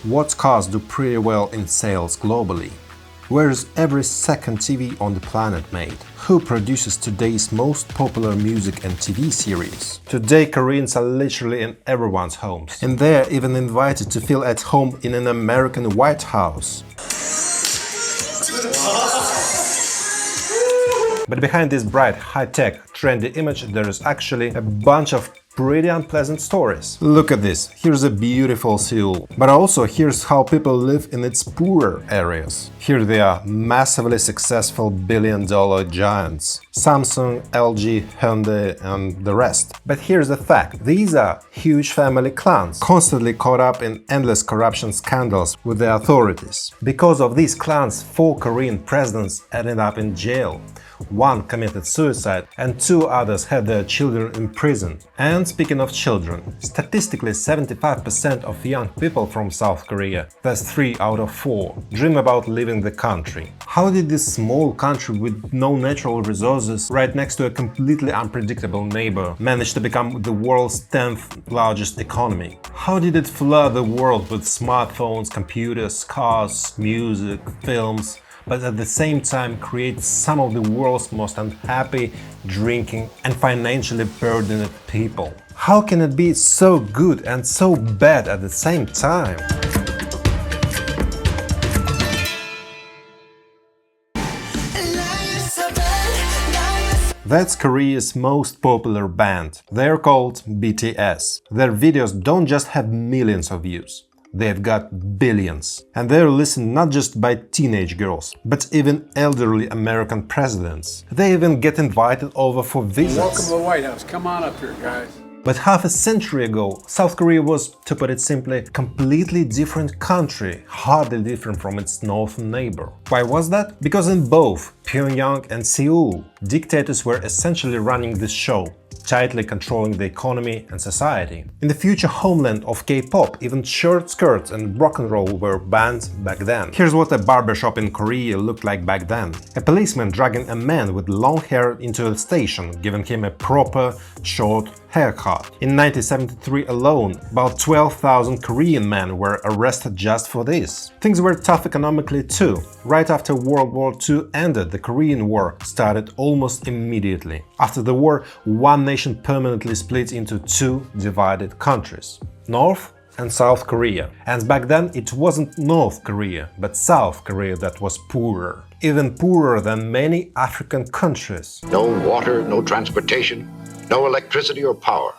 What cars do pretty well in sales globally? Where is every second TV on the planet made? Who produces today's most popular music and TV series? Today Koreans are literally in everyone's homes, and they're even invited to feel at home in an American White House. But behind this bright, high-tech, trendy image there is actually a bunch of pretty unpleasant stories. Look at this, here's a beautiful Seoul, but also here's how people live in its poorer areas. Here they are massively successful billion-dollar giants, Samsung, LG, Hyundai and the rest. But here's the fact, these are huge family clans, constantly caught up in endless corruption scandals with the authorities. Because of these clans, 4 Korean presidents ended up in jail. 1 committed suicide and 2 others had their children in prison. And speaking of children, statistically 75% of young people from South Korea, that's 3 out of 4, dream about leaving the country. How did this small country with no natural resources, right next to a completely unpredictable neighbor, manage to become the world's 10th largest economy? How did it flood the world with smartphones, computers, cars, music, films, but at the same time create some of the world's most unhappy, drinking and financially burdened people? How can it be so good and so bad at the same time? That's Korea's most popular band. They're called BTS. Their videos don't just have millions of views. They've got billions. And they're listened not just by teenage girls, but even elderly American presidents. They even get invited over for visits. Welcome to the White House. Come on up here, guys. But half a century ago, South Korea was, to put it simply, a completely different country, hardly different from its northern neighbor. Why was that? Because in both Pyongyang and Seoul, dictators were essentially running the show, tightly controlling the economy and society. In the future homeland of K-pop, even short skirts and rock and roll were banned back then. Here's what a barbershop in Korea looked like back then. A policeman dragging a man with long hair into a station, giving him a proper, short haircut. In 1973 alone, about 12,000 Korean men were arrested just for this. Things were tough economically too. Right after World War II ended, the Korean War started almost immediately. After the war, one nation permanently split into 2 divided countries, North and South Korea. And back then it wasn't North Korea, but South Korea that was poorer. Even poorer than many African countries. No water, no transportation, no electricity or power.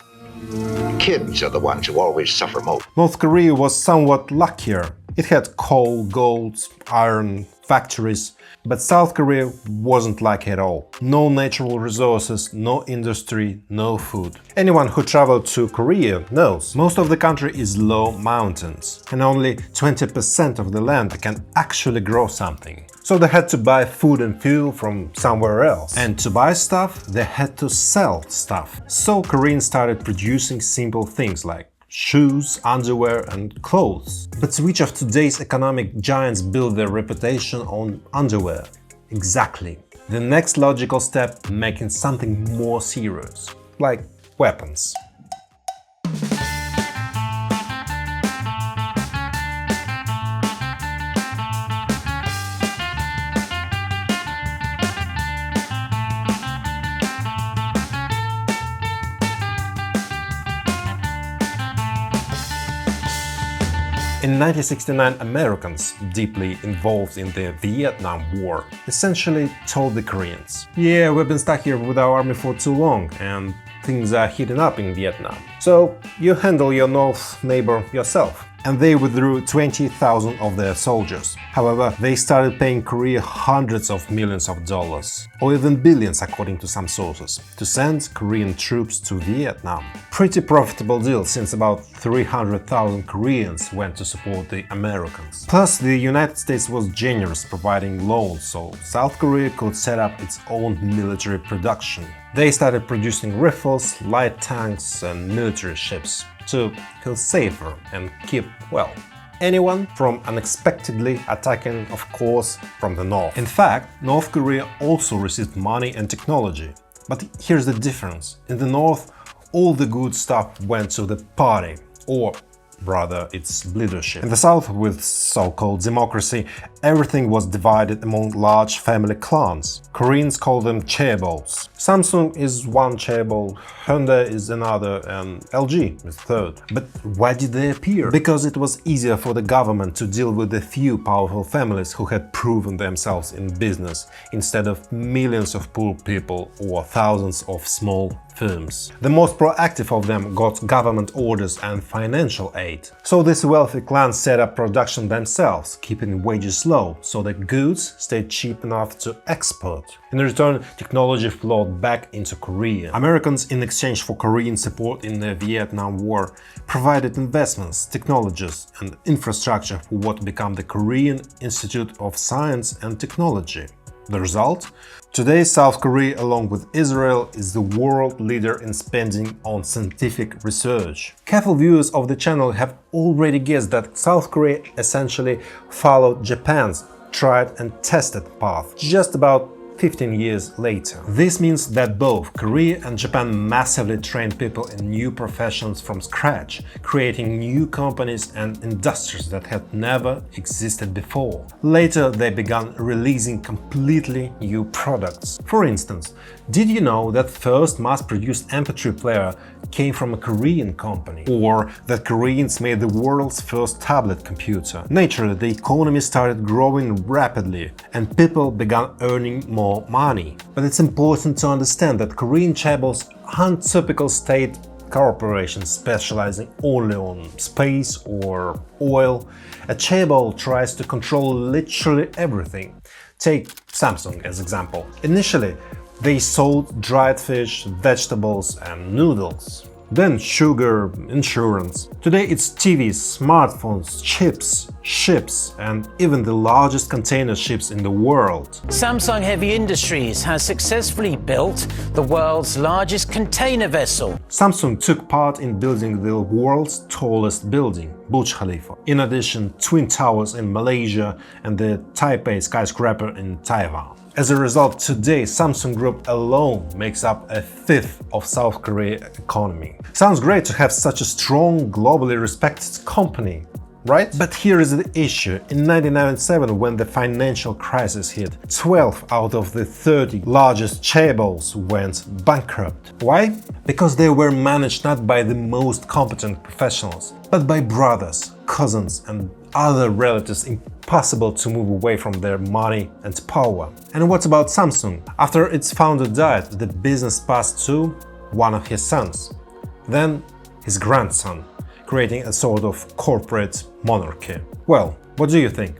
Kids are the ones who always suffer most. North Korea was somewhat luckier. It had coal, gold, iron, factories, but South Korea wasn't lucky at all. No natural resources, no industry, no food. Anyone who traveled to Korea knows most of the country is low mountains, and only 20% of the land can actually grow something. So they had to buy food and fuel from somewhere else. And to buy stuff, they had to sell stuff. So Koreans started producing simple things like shoes, underwear and clothes. But which of today's economic giants build their reputation on underwear? Exactly. The next logical step, making something more serious, like weapons. In 1969, Americans, deeply involved in the Vietnam War, essentially told the Koreans, "Yeah, we've been stuck here with our army for too long, and things are heating up in Vietnam. So you handle your north neighbor yourself." And they withdrew 20,000 of their soldiers. However, they started paying Korea hundreds of millions of dollars, or even billions according to some sources, to send Korean troops to Vietnam. Pretty profitable deal, since about 300,000 Koreans went to support the Americans. Plus, the United States was generous, providing loans, so South Korea could set up its own military production. They started producing rifles, light tanks and military ships to feel safer and keep, well, anyone from unexpectedly attacking, of course, from the north. In fact, North Korea also received money and technology. But here's the difference. In the north, all the good stuff went to the party, or rather its leadership. In the South, with so-called democracy, everything was divided among large family clans. Koreans call them chaebols. Samsung is one chaebol, Hyundai is another, and LG is third. But why did they appear? Because it was easier for the government to deal with the few powerful families who had proven themselves in business, instead of millions of poor people or thousands of small firms. The most proactive of them got government orders and financial aid. So these wealthy clans set up production themselves, keeping wages low, so the goods stayed cheap enough to export. In return, technology flowed back into Korea. Americans, in exchange for Korean support in the Vietnam War, provided investments, technologies, and infrastructure for what became the Korean Institute of Science and Technology. The result? Today, South Korea, along with Israel, is the world leader in spending on scientific research. Careful viewers of the channel have already guessed that South Korea essentially followed Japan's tried and tested path just about 15 years later. This means that both Korea and Japan massively trained people in new professions from scratch, creating new companies and industries that had never existed before. Later, they began releasing completely new products. For instance, did you know that first mass-produced MP3 player came from a Korean company? Or that Koreans made the world's first tablet computer? Naturally, the economy started growing rapidly and people began earning more money. But it's important to understand that Korean chaebols aren't typical state corporations specializing only on space or oil. A chaebol tries to control literally everything. Take Samsung as example. Initially, they sold dried fish, vegetables and noodles. Then sugar, insurance. Today it's TVs, smartphones, chips, ships, and even the largest container ships in the world. Samsung Heavy Industries has successfully built the world's largest container vessel. Samsung took part in building the world's tallest building, Burj Khalifa. In addition, Twin Towers in Malaysia and the Taipei skyscraper in Taiwan. As a result, today Samsung Group alone makes up a fifth of South Korea's economy. Sounds great to have such a strong, globally respected company, right? But here is the issue. In 1997, when the financial crisis hit, 12 out of the 30 largest chaebols went bankrupt. Why? Because they were managed not by the most competent professionals, but by brothers, cousins, and other relatives impossible to move away from their money and power. And what about Samsung? After its founder died, the business passed to one of his sons, then his grandson, creating a sort of corporate monarchy. Well, what do you think?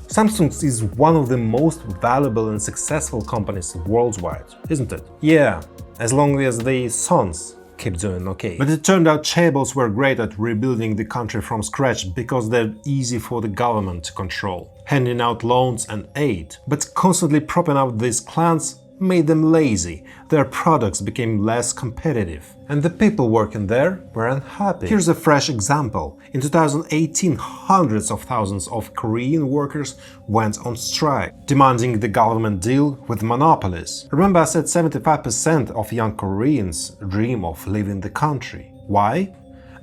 Samsung is one of the most valuable and successful companies worldwide, isn't it? Yeah, as long as the sons keep doing okay. But it turned out chaebols were great at rebuilding the country from scratch because they're easy for the government to control, handing out loans and aid. But constantly propping up these clans made them lazy, their products became less competitive, and the people working there were unhappy. Here's a fresh example. In 2018, hundreds of thousands of Korean workers went on strike, demanding the government deal with monopolies. Remember I said 75% of young Koreans dream of leaving the country. Why?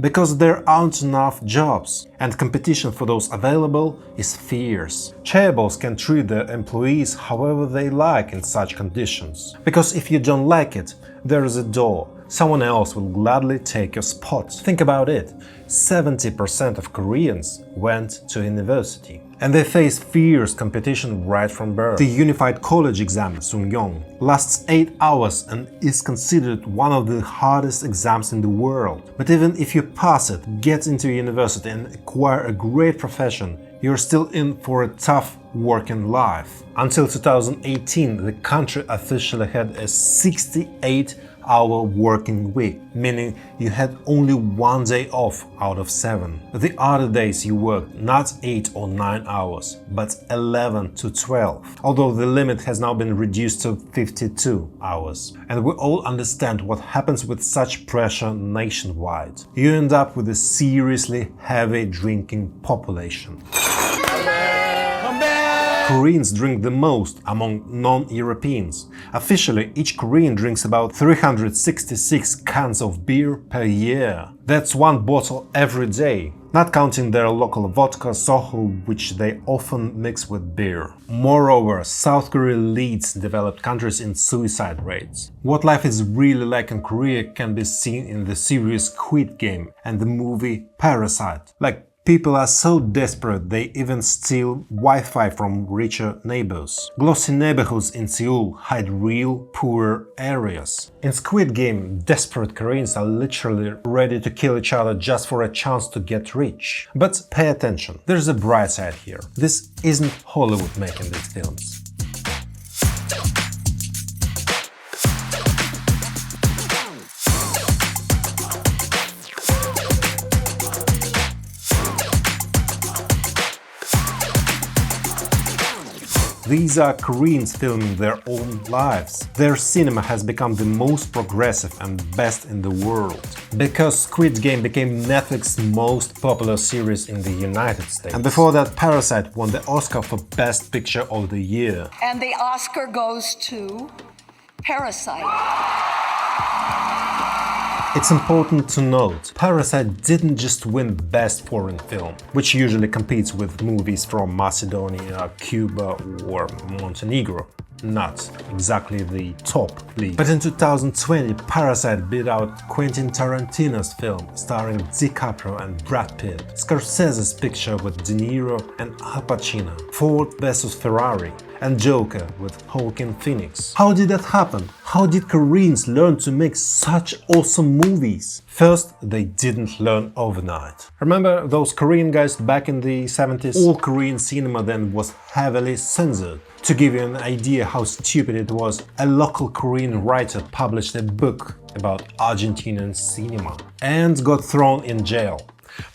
Because there aren't enough jobs, and competition for those available is fierce. Chaebols can treat their employees however they like in such conditions. Because if you don't like it, there is a door. Someone else will gladly take your spot. Think about it. 70% of Koreans went to university. And they face fierce competition right from birth. The Unified College exam, Sungyong, lasts 8 hours and is considered one of the hardest exams in the world. But even if you pass it, get into university and acquire a great profession, you're still in for a tough working life. Until 2018, the country officially had a 68-hour working week, meaning you had only 1 day off out of 7. The other days you worked not 8 or 9 hours, but 11 to 12, although the limit has now been reduced to 52 hours. And we all understand what happens with such pressure nationwide. You end up with a seriously heavy drinking population. Koreans drink the most among non-Europeans. Officially, each Korean drinks about 366 cans of beer per year. That's 1 bottle every day. not counting their local vodka, Soho, which they often mix with beer. Moreover, South Korea leads developed countries in suicide rates. What life is really like in Korea can be seen in the series Squid Game and the movie Parasite. Like, people are so desperate they even steal Wi-Fi from richer neighbors. Glossy neighborhoods in Seoul hide real poor areas. In Squid Game, desperate Koreans are literally ready to kill each other just for a chance to get rich. But pay attention, there's a bright side here. This isn't Hollywood making these films. These are Koreans filming their own lives. Their cinema has become the most progressive and best in the world. Because Squid Game became Netflix's most popular series in the United States. And before that, Parasite won the Oscar for Best Picture of the Year. And the Oscar goes to Parasite. It's important to note, Parasite didn't just win Best Foreign Film, which usually competes with movies from Macedonia, Cuba or Montenegro. Not exactly the top league. But in 2020, Parasite beat out Quentin Tarantino's film starring DiCaprio and Brad Pitt, Scorsese's picture with De Niro and Al Pacino, Ford vs Ferrari, and Joker with Joaquin Phoenix. How did that happen? How did Koreans learn to make such awesome movies? First, they didn't learn overnight. Remember those Korean guys back in the 70s? All Korean cinema then was heavily censored. To give you an idea how stupid it was, a local Korean writer published a book about Argentinian cinema and got thrown in jail.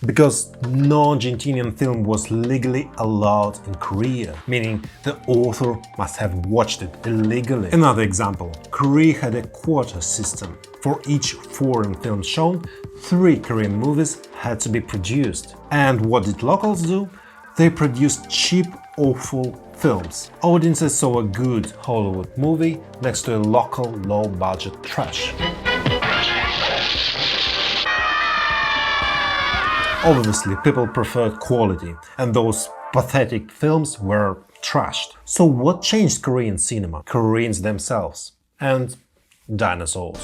Because no Argentinian film was legally allowed in Korea, meaning the author must have watched it illegally. Another example, Korea had a quota system. For each foreign film shown, 3 Korean movies had to be produced. And what did locals do? They produced cheap, awful films. Audiences saw a good Hollywood movie next to a local low-budget trash. Obviously, people preferred quality, and those pathetic films were trashed. So what changed Korean cinema? Koreans themselves and dinosaurs.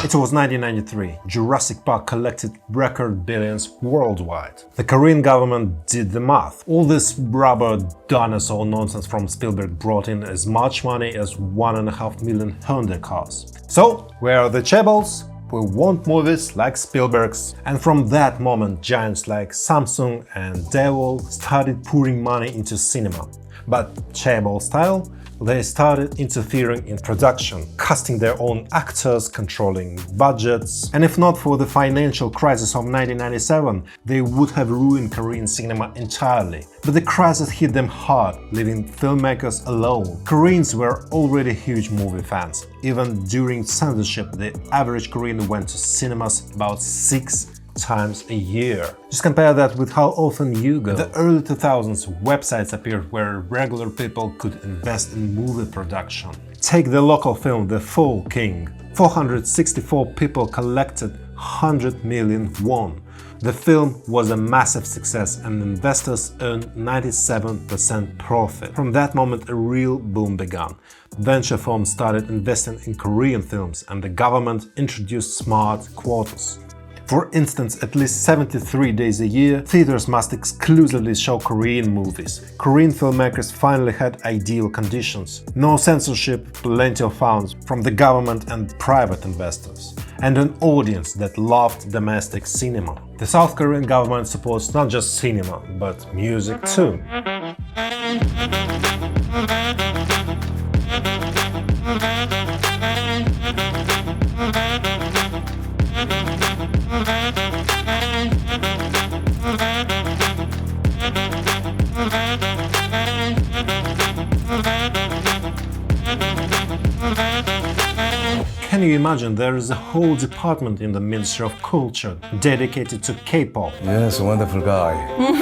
It was 1993. Jurassic Park collected record billions worldwide. The Korean government did the math. All this rubber dinosaur nonsense from Spielberg brought in as much money as 1.5 million Hyundai cars. So, where are the chaebols? We want movies like Spielberg's. And from that moment, giants like Samsung and Hyundai started pouring money into cinema. But chaebol style, they started interfering in production, casting their own actors, controlling budgets. And if not for the financial crisis of 1997, they would have ruined Korean cinema entirely. But the crisis hit them hard, leaving filmmakers alone. Koreans were already huge movie fans. Even during censorship, the average Korean went to cinemas about 6 times a year. Just compare that with how often you go. In the early 2000s, websites appeared where regular people could invest in movie production. Take the local film The Fall King. 464 people collected 100 million won. The film was a massive success and investors earned 97% profit. From that moment, a real boom began. Venture firms started investing in Korean films and the government introduced smart quotas. For instance, at least 73 days a year, theaters must exclusively show Korean movies. Korean filmmakers finally had ideal conditions. No censorship, plenty of funds from the government and private investors. And an audience that loved domestic cinema. The South Korean government supports not just cinema, but music too. Can you imagine there is a whole department in the Ministry of Culture dedicated to K-pop? Yes, a wonderful guy.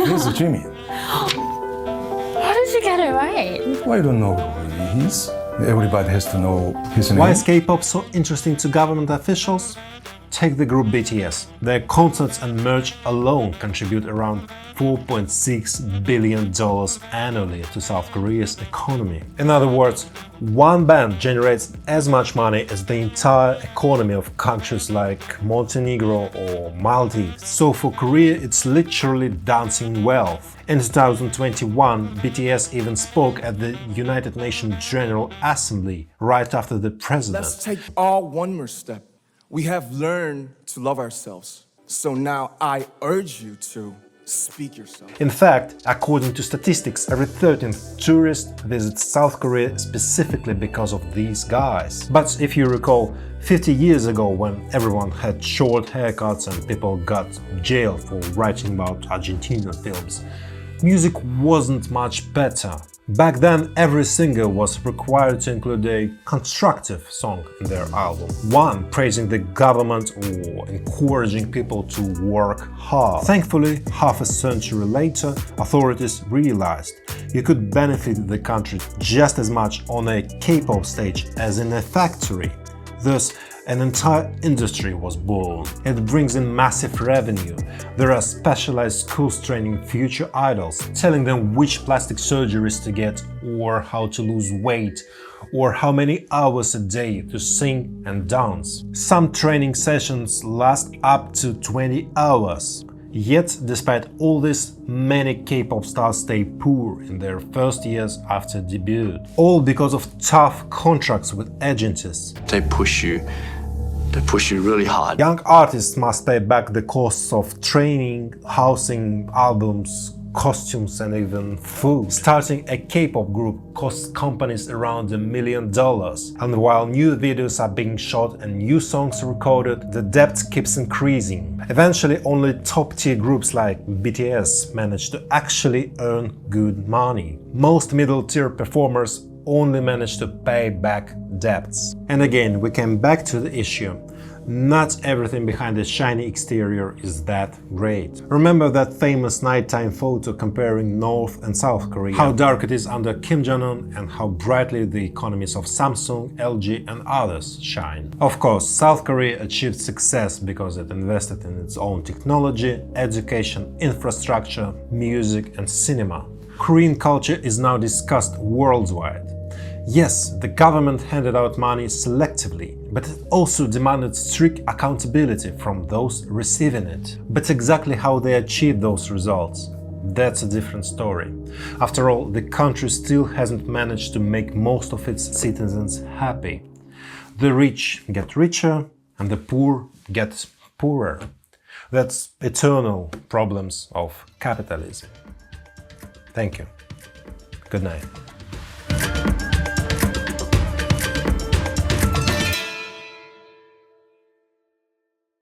He's Jimmy. How did you get it right? Why don't know who he is? Everybody has to know his name. Why is K-pop so interesting to government officials? Take the group BTS. Their concerts and merch alone contribute around $4.6 billion annually to South Korea's economy. In other words, one band generates as much money as the entire economy of countries like Montenegro or Maldives. So for Korea, it's literally dancing wealth. In 2021, BTS even spoke at the United Nations General Assembly right after the president. Let's take all one more step. We have learned to love ourselves. So now I urge you to speak yourself. In fact, according to statistics, every 13th tourist visits South Korea specifically because of these guys. But if you recall, 50 years ago, when everyone had short haircuts and people got jailed for writing about Argentina films, music wasn't much better. Back then, every singer was required to include a constructive song in their album. One praising the government or encouraging people to work hard. Thankfully, half a century later, authorities realized you could benefit the country just as much on a K-pop stage as in a factory. Thus, an entire industry was born. It brings in massive revenue. There are specialized schools training future idols, telling them which plastic surgeries to get, or how to lose weight, or how many hours a day to sing and dance. Some training sessions last up to 20 hours. Yet, despite all this, many K-pop stars stay poor in their first years after debut. All because of tough contracts with agencies. They push you really hard. Young artists must pay back the costs of training, housing, albums, costumes and even food. Starting a K-pop group costs companies around $1 million. And while new videos are being shot and new songs recorded, the debt keeps increasing. Eventually, only top-tier groups like BTS manage to actually earn good money. Most middle-tier performers only manage to pay back debts. And again, we came back to the issue. Not everything behind the shiny exterior is that great. Remember that famous nighttime photo comparing North and South Korea? How dark it is under Kim Jong-un and how brightly the economies of Samsung, LG and others shine. Of course, South Korea achieved success because it invested in its own technology, education, infrastructure, music and cinema. Korean culture is now discussed worldwide. Yes, the government handed out money selectively, but it also demanded strict accountability from those receiving it. But exactly how they achieved those results, that's a different story. After all, the country still hasn't managed to make most of its citizens happy. The rich get richer and the poor get poorer. That's eternal problems of capitalism. Thank you. Good night.